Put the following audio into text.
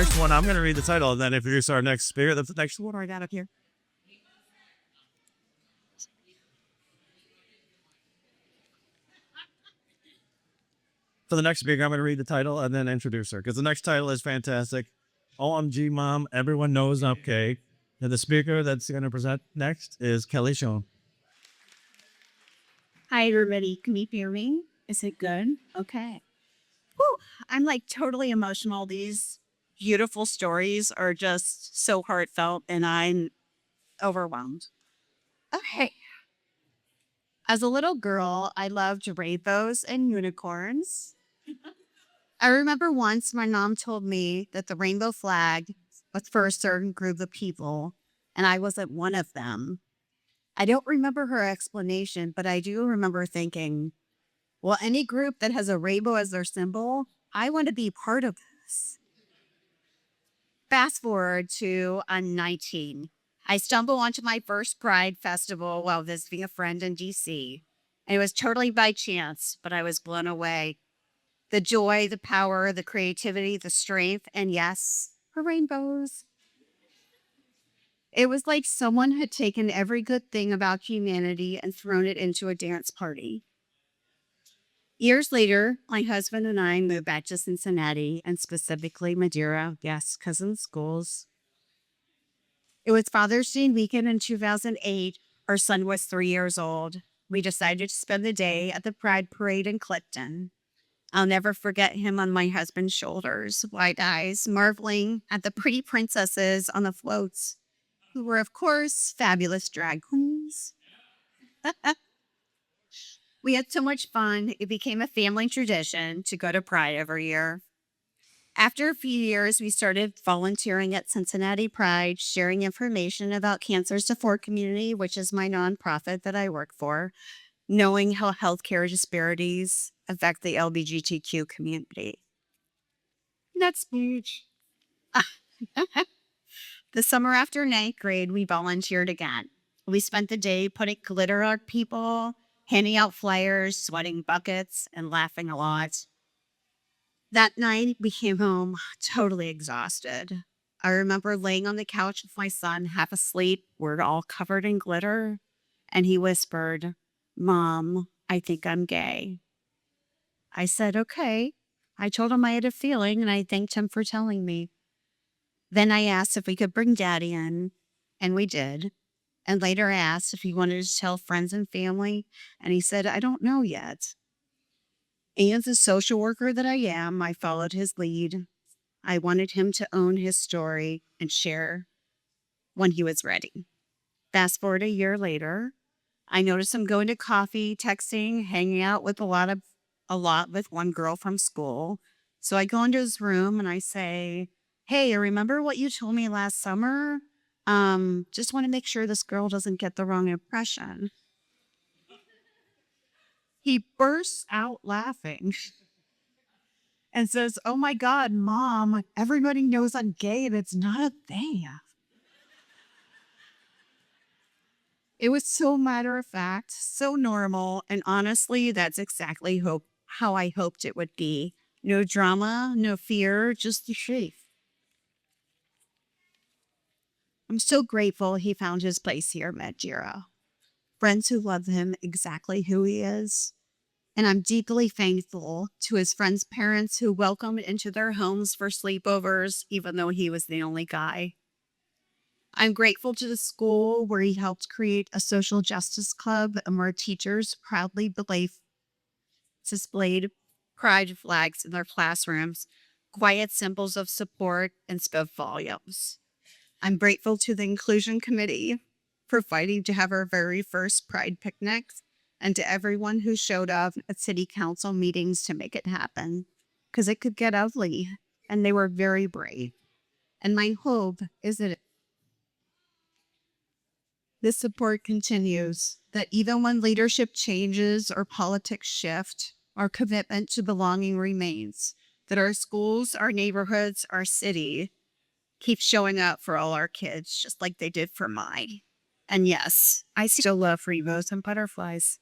next one, I'm going to read the title and then introduce our next speaker. The next one I got up here. For the next speaker, I'm going to read the title and then introduce her because the next title is fantastic. OMG, Mom, everyone knows I'm gay. And the speaker that's going to present next is Kelly SCHOEN. Hi, everybody. Can you hear me? Is it good? Okay. Whew. I'm like totally emotional. These beautiful stories are just so heartfelt and I'm overwhelmed. Okay. As a little girl, I loved rainbows and unicorns. I remember once my mom told me that the rainbow flag was for a certain group of people, and I wasn't one of them. I don't remember her explanation, but I do remember thinking, well, any group that has a rainbow as their symbol, I want to be part of this. Fast forward to I'm 19. I stumble onto my first Pride festival while visiting a friend in DC. And it was totally by chance, but I was blown away. The joy, the power, the creativity, the strength, and yes, the rainbows. It was like someone had taken every good thing about humanity and thrown it into a dance party. Years later, my husband and I moved back to Cincinnati and specifically Madeira, yes, cousin schools. It was Father's Day weekend in 2008. Our son was 3 years old. We decided to spend the day at the Pride Parade in Clifton. I'll never forget him on my husband's shoulders, wide eyes, marveling at the pretty princesses on the floats, who were, of course, fabulous drag queens. We had so much fun, it became a family tradition to go to Pride every year. After a few years, we started volunteering at Cincinnati Pride, sharing information about Cancer Support Community, which is my nonprofit that I work for, knowing how healthcare disparities affect the LGBTQ community. That's huge. The summer after ninth grade, we volunteered again. We spent the day putting glitter on people, handing out flyers, sweating buckets, and laughing a lot. That night, we came home totally exhausted. I remember laying on the couch with my son, half asleep. We're all covered in glitter. And he whispered, "Mom, I think I'm gay." I said, "Okay." I told him I had a feeling and I thanked him for telling me. Then I asked if we could bring Daddy in, and we did. And later I asked if he wanted to tell friends and family, and he said, "I don't know yet." And as a social worker that I am, I followed his lead. I wanted him to own his story and share when he was ready. Fast forward a year later, I noticed him going to coffee, texting, hanging out with a lot with one girl from school. So I go into his room and I say, "Hey, remember what you told me last summer? Just want to make sure this girl doesn't get the wrong impression." He bursts out laughing and says, "Oh my God, Mom, everybody knows I'm gay and it's not a thing." It was so matter of fact, so normal, and honestly, that's exactly how I hoped it would be. No drama, no fear, just the truth. I'm so grateful he found his place here at Madeira. Friends who love him exactly who he is. And I'm deeply thankful to his friends' parents who welcomed into their homes for sleepovers, even though he was the only guy. I'm grateful to the school where he helped create a social justice club and where teachers proudly displayed pride flags in their classrooms, quiet symbols of support, and spoke volumes. I'm grateful to the Inclusion Committee for fighting to have our very first Pride picnics and to everyone who showed up at city council meetings to make it happen, because it could get ugly, and they were very brave. And my hope is that this support continues, that even when leadership changes or politics shift, our commitment to belonging remains, that our schools, our neighborhoods, our city keep showing up for all our kids, just like they did for mine. And yes, I still love rainbows and butterflies.